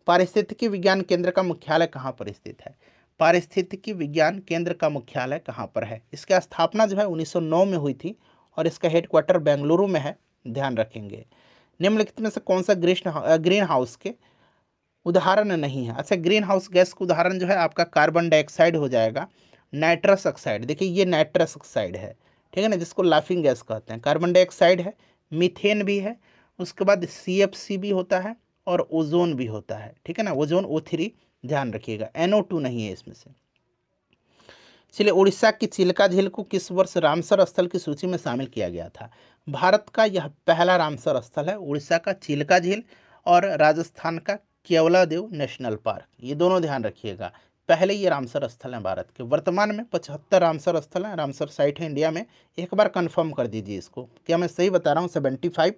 पारिस्थितिकी विज्ञान केंद्र का मुख्यालय कहाँ पर स्थित है। पारिस्थितिकी विज्ञान केंद्र का मुख्यालय कहाँ पर है। इसकी स्थापना जो है 1909 में हुई थी और इसका हेडक्वार्टर बेंगलुरु में है, ध्यान रखेंगे। निम्नलिखित में से कौन सा ग्रीन हाउस के उदाहरण नहीं है। अच्छा, ग्रीन हाउस गैस का उदाहरण जो है आपका कार्बन डाइऑक्साइड हो जाएगा, नाइट्रस ऑक्साइड, देखिए ये नाइट्रस ऑक्साइड है, ठीक है ना, जिसको लाफिंग गैस कहते हैं। कार्बन डाइऑक्साइड है, मीथेन भी है, उसके बाद CFC भी होता है और ओजोन भी होता है, ठीक है ना, ओजोन O3, ध्यान रखिएगा। NO2 नहीं है इसमें से। चलिए, उड़ीसा की चिल्का झील को किस वर्ष रामसर स्थल की सूची में शामिल किया गया था। भारत का यह पहला रामसर स्थल है, उड़ीसा का चिल्का झील और राजस्थान का केवलादेव नेशनल पार्क, ये दोनों ध्यान रखिएगा। पहले ये रामसर स्थल हैं भारत के। वर्तमान में 75 रामसर स्थल हैं, रामसर साइट है इंडिया में। एक बार कंफर्म कर दीजिए इसको, क्या मैं सही बता रहा हूँ, 75,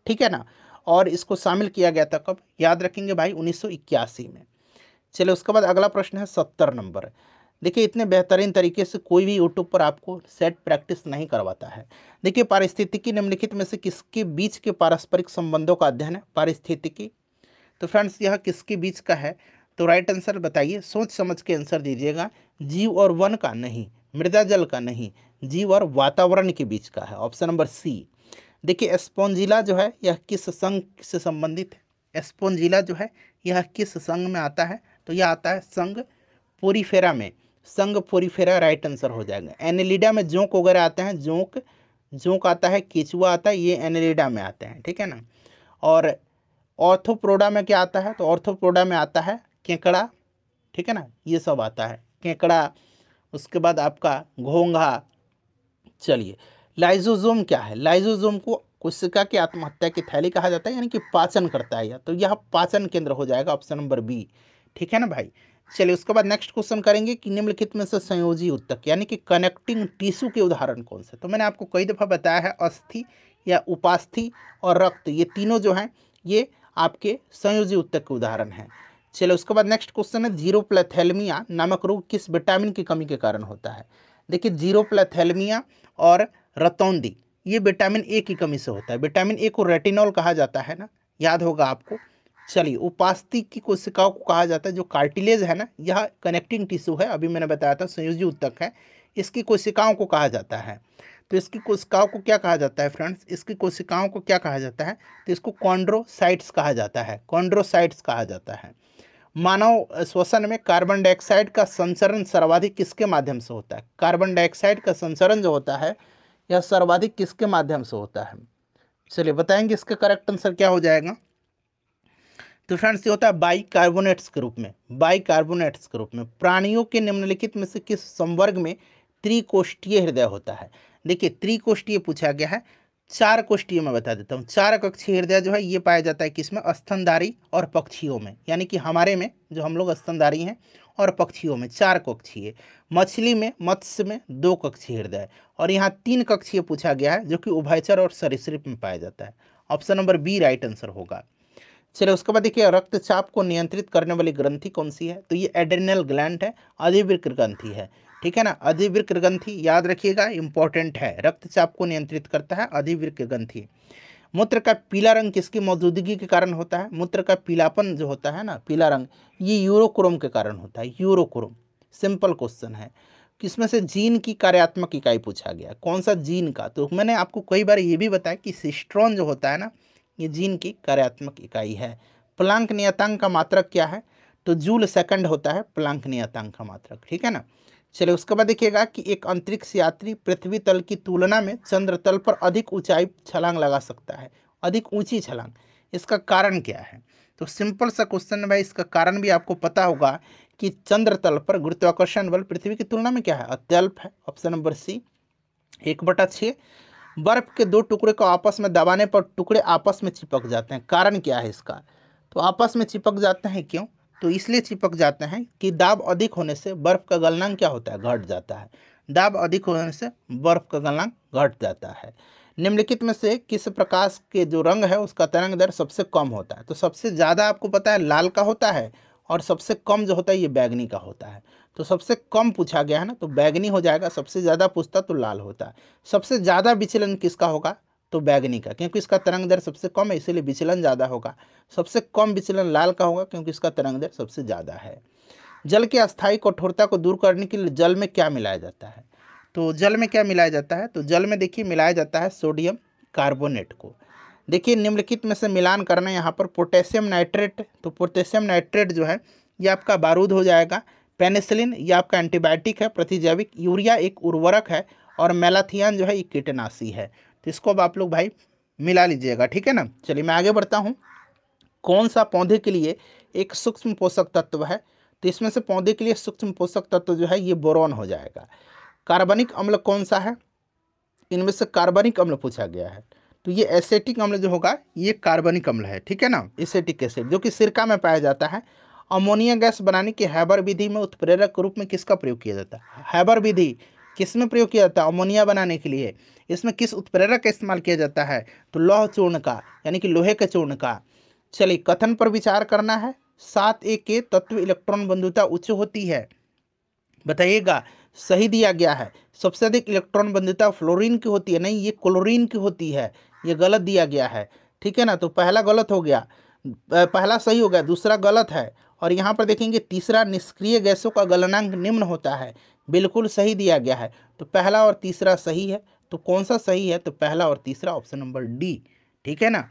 ठीक है ना। और इसको शामिल किया गया था कब, याद रखेंगे भाई 1981 में। चलिए उसके बाद अगला प्रश्न है 70 नंबर। देखिए इतने बेहतरीन तरीके से कोई भी यूट्यूब पर आपको सेट प्रैक्टिस नहीं करवाता है। देखिए पारिस्थितिकी निम्नलिखित में से किसके बीच के पारस्परिक संबंधों का अध्ययन है, पारिस्थितिकी। तो फ्रेंड्स यह किसके बीच का है, तो राइट आंसर बताइए, सोच समझ के आंसर दीजिएगा। जीव और वन का नहीं, मृदा जल का नहीं, जीव और वातावरण के बीच का है, ऑप्शन नंबर सी। देखिए स्पोंजिला जो है यह किस संघ से संबंधित है, स्पोंजिला जो है यह किस संघ में आता है, तो यह आता है संघ पोरीफेरा में, संघ पोरीफेरा राइट आंसर हो जाएगा। एनेलिडा में जोंक वगैरह आते हैं, जोंक जोंक आता है, केचुआ आता है, ये एनेलिडा में आते हैं, ठीक है ना। और ऑर्थोप्रोडा में क्या आता है, तो ऑर्थोप्रोडा में आता है केकड़ा, ठीक है ना, ये सब आता है केकड़ा। उसके बाद आपका घोंघा। चलिए लाइजोजोम क्या है, लाइजोजोम को कोशिका की आत्महत्या की थैली कहा जाता है, यानी कि पाचन करता है यह, तो यह पाचन केंद्र हो जाएगा, ऑप्शन नंबर बी, ठीक है ना भाई। चलिए उसके बाद नेक्स्ट क्वेश्चन करेंगे कि निम्नलिखित में से संयोजी ऊतक यानी कि कनेक्टिंग टिश्यू के उदाहरण कौन से। तो मैंने आपको कई दफ़ा बताया है अस्थि या उपास्थि और रक्त, ये तीनों जो हैं ये आपके संयोजी ऊतक के उदाहरण हैं। चलिए उसके बाद नेक्स्ट क्वेश्चन है जीरोप्लेथेलमिया नामक रोग किस विटामिन की कमी के कारण होता है। देखिए जीरोप्लेथेलमिया और रतौंदी ये विटामिन ए की कमी से होता है। विटामिन ए को रेटिनॉल कहा जाता है ना, याद होगा आपको। चलिए उपास्थि की कोशिकाओं को कहा जाता है, जो कार्टिलेज है ना, यह कनेक्टिंग टिश्यू है, अभी मैंने बताया था संयोजी ऊतक है, इसकी कोशिकाओं को कहा जाता है। तो इसकी कोशिकाओं को क्या कहा जाता है फ्रेंड्स, इसकी कोशिकाओं को क्या कहा जाता है, तो इसको कॉन्ड्रोसाइट्स कहा जाता है, कॉन्ड्रोसाइट्स कहा जाता है। मानव श्वसन में कार्बन डाइऑक्साइड का संचरण सर्वाधिक किसके माध्यम से होता है, कार्बन डाइऑक्साइड का संचरण जो होता है यह सर्वाधिक किसके माध्यम से होता है। चलिए बताएंगे इसका करेक्ट आंसर क्या हो जाएगा। तो फ्रेंड्स ये होता है बाइकार्बोनेट्स के रूप में, बाइकार्बोनेट्स के रूप में। प्राणियों के निम्नलिखित में से किस संवर्ग में त्रिकोष्ठीय हृदय होता है। देखिए त्रिकोष्ठीय पूछा गया है, चार कोष्ठीय मैं बता देता हूँ। चार कक्षीय हृदय जो है ये पाया जाता है किसमें, स्तनधारी और पक्षियों में, यानी कि हमारे में जो हम लोग स्तनधारी हैं और पक्षियों में चार कक्षीय। मछली में, मत्स्य में दो कक्षीय हृदय, और यहाँ तीन कक्षीय पूछा गया है जो कि उभयचर और सरीसृप में पाया जाता है, option number B right answer होगा। चलिए उसके बाद देखिए रक्तचाप को नियंत्रित करने वाली ग्रंथि कौन सी है, तो ये एड्रेनल ग्लैंड है, अधिवृक्क ग्रंथि है, ठीक है ना। अधिवृक्क ग्रंथि याद रखिएगा इंपॉर्टेंट है, रक्तचाप को नियंत्रित करता है अधिवृक्क ग्रंथि। मूत्र का पीला रंग किसकी मौजूदगी के कारण होता है, मूत्र का पीलापन जो होता है ना, पीला रंग, ये यूरोक्रोम के कारण होता है, यूरोक्रोम। सिंपल क्वेश्चन है। किसमें से जीन की कार्यात्मक इकाई पूछा गया, कौन सा जीन का, तो मैंने आपको कई बार ये भी बताया कि सिस्ट्रॉन जो होता है ना, ये जीन की कार्यात्मक इकाई है। प्लांक नियतांक का मात्रक क्या है, तो जूल सेकंड होता है प्लांक नियतांक का मात्रक, ठीक है ना। चलिए उसके बाद देखिएगा कि एक अंतरिक्ष यात्री पृथ्वी तल की तुलना में चंद्र तल पर अधिक ऊंचाई छलांग लगा सकता है, अधिक ऊंची छलांग, इसका कारण क्या है। तो सिंपल सा क्वेश्चन है भाई, इसका कारण भी आपको पता होगा कि चंद्र तल पर गुरुत्वाकर्षण बल पृथ्वी की तुलना में क्या है, अत्यल्प है, ऑप्शन नंबर सी 1/6। बर्फ के दो टुकड़े को आपस में दबाने पर टुकड़े आपस में चिपक जाते हैं, कारण क्या है इसका, तो आपस में चिपक जाते हैं क्यों, तो इसलिए चिपक जाते हैं कि दाब अधिक होने से बर्फ का गलनांक क्या होता है, घट जाता है। दाब अधिक होने से बर्फ का गलनांक घट जाता है। निम्नलिखित में से किस प्रकाश के जो रंग है उसका तरंग दर सबसे कम होता है, तो सबसे ज़्यादा आपको पता है लाल का होता है, और सबसे कम जो होता है ये बैगनी का होता है। तो सबसे कम पूछा गया है ना, तो बैगनी हो जाएगा, सबसे ज़्यादा पूछता तो लाल होता है। सबसे ज़्यादा विचलन किसका होगा, तो बैगनी का, क्योंकि इसका तरंग दर सबसे कम है इसीलिए विचलन ज़्यादा होगा। सबसे कम विचलन लाल का होगा क्योंकि इसका तरंग दर सबसे ज़्यादा है। जल के अस्थायी कठोरता को दूर करने के लिए जल में क्या मिलाया जाता है, तो जल में क्या मिलाया जाता है, तो जल में देखिए मिलाया जाता है सोडियम कार्बोनेट को। देखिए निम्नलिखित में से मिलान करना है यहाँ पर पोटेशियम नाइट्रेट, तो पोटेशियम नाइट्रेट जो है ये आपका बारूद हो जाएगा। पेनिसिलिन ये आपका एंटीबायोटिक है प्रतिजैविक। यूरिया एक उर्वरक है, और मेलाथियान जो है ये कीटनाशी है। तो इसको अब आप लोग भाई मिला लीजिएगा, ठीक है ना। चलिए मैं आगे बढ़ता हूँ। कौन सा पौधे के लिए एक सूक्ष्म पोषक तत्व है, तो इसमें से पौधे के लिए सूक्ष्म पोषक तत्व जो है ये बोरॉन हो जाएगा। कार्बनिक अम्ल कौन सा है, इनमें से कार्बनिक अम्ल पूछा गया है, तो ये एसेटिक अम्ल जो होगा ये कार्बनिक अम्ल है, ठीक है ना, एसेटिक एसिड जो कि सिरका में पाया जाता है। अमोनिया गैस बनाने की हैबर विधि में उत्प्रेरक के रूप में किसका प्रयोग किया जाता है, हैबर विधि किस में प्रयोग किया जाता है, अमोनिया बनाने के लिए इसमें किस उत्प्रेरक का इस्तेमाल किया जाता है? तो लौह चूर्ण का, यानी कि लोहे के चूर्ण का। चलिए, कथन पर विचार करना है। 7A के तत्व इलेक्ट्रॉन बंधुता उच्च होती है, बताइएगा। सही दिया गया है। सबसे अधिक इलेक्ट्रॉन बंधुता फ्लोरीन की होती है, नहीं, ये क्लोरीन की होती है, ये गलत दिया गया है। ठीक है ना, तो पहला गलत हो गया, पहला सही हो गया, दूसरा गलत है। और यहाँ पर देखेंगे तीसरा, निष्क्रिय गैसों का गलनांक निम्न होता है, बिल्कुल सही दिया गया है। तो पहला और तीसरा सही है। तो कौन सा सही है? तो पहला और तीसरा, ऑप्शन नंबर डी। ठीक है ना।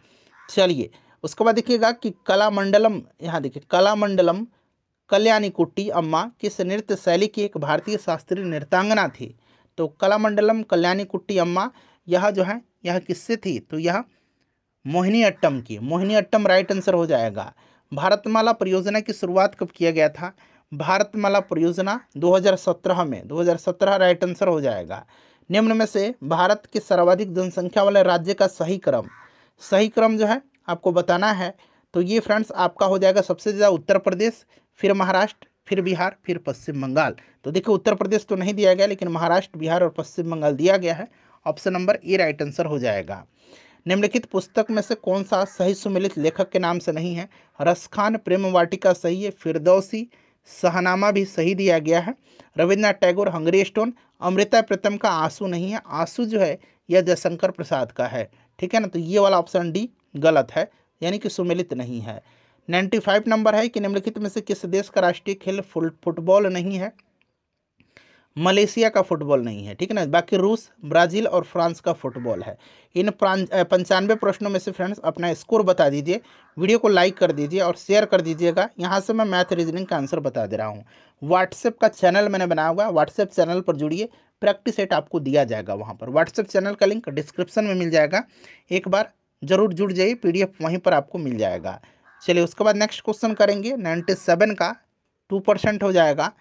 चलिए, उसके बाद देखिएगा कि कलामंडलम, यहाँ देखिए कलामंडलम कल्याणी कुट्टी अम्मा किस नृत्य शैली की एक भारतीय शास्त्रीय नृत्यांगना थी? तो कलामंडलम कल्याणी कुट्टी अम्मा, यह जो है यह किससे थी? तो यह मोहिनी अट्टम की, मोहिनी अट्टम राइट आंसर हो जाएगा। भारतमाला परियोजना की शुरुआत कब किया गया था? भारतमाला परियोजना 2017 में, 2017 राइट आंसर हो जाएगा। निम्न में से भारत के सर्वाधिक जनसंख्या वाले राज्य का सही क्रम, सही क्रम जो है आपको बताना है। तो ये फ्रेंड्स आपका हो जाएगा सबसे ज़्यादा उत्तर प्रदेश, फिर महाराष्ट्र, फिर बिहार, फिर पश्चिम बंगाल। तो देखिए उत्तर प्रदेश तो नहीं दिया गया, लेकिन महाराष्ट्र, बिहार और पश्चिम बंगाल दिया गया है। Option number A right answer हो जाएगा। निम्नलिखित पुस्तक में से कौन सा सही सुमेलित लेखक के नाम से नहीं है? रसखान प्रेम वाटिका सही है, फिरदौसी शहनामा भी सही दिया गया है, रविन्द्रनाथ टैगोर हंगरी स्टोन, अमृता प्रीतम का आंसू नहीं है, आंसू जो है यह जयशंकर प्रसाद का है। ठीक है ना, तो ये वाला ऑप्शन डी गलत है, यानी कि सुमेलित नहीं है। 95 नंबर है कि निम्नलिखित में से किस देश का राष्ट्रीय खेल फुटबॉल नहीं है? मलेशिया का फुटबॉल नहीं है। ठीक है ना, बाकी रूस, ब्राज़ील और फ्रांस का फुटबॉल है। इन 95 प्रश्नों में से फ्रेंड्स अपना स्कोर बता दीजिए, वीडियो को लाइक कर दीजिए और शेयर कर दीजिएगा। यहाँ से मैं मैथ रीजनिंग का आंसर बता दे रहा हूँ। व्हाट्सएप का चैनल मैंने बनाया हुआ है, व्हाट्सएप चैनल पर जुड़िए, प्रैक्टिस सेट आपको दिया जाएगा वहाँ पर। व्हाट्सएप चैनल का लिंक डिस्क्रिप्शन में मिल जाएगा, एक बार जरूर जुड़ जाइए, PDF वहीं पर आपको मिल जाएगा। चलिए, उसके बाद नेक्स्ट क्वेश्चन करेंगे। 97 का 2% हो जाएगा।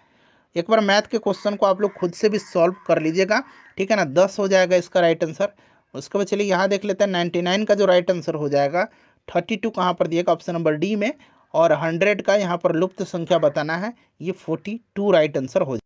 एक बार मैथ के क्वेश्चन को आप लोग खुद से भी सॉल्व कर लीजिएगा। ठीक है ना, 10 हो जाएगा इसका राइट आंसर। उसके बाद चलिए यहाँ देख लेते हैं 99 का जो राइट आंसर हो जाएगा। 32 कहाँ पर दिएगा? ऑप्शन नंबर डी में। और 100 का यहाँ पर लुप्त संख्या बताना है, ये 42 राइट आंसर हो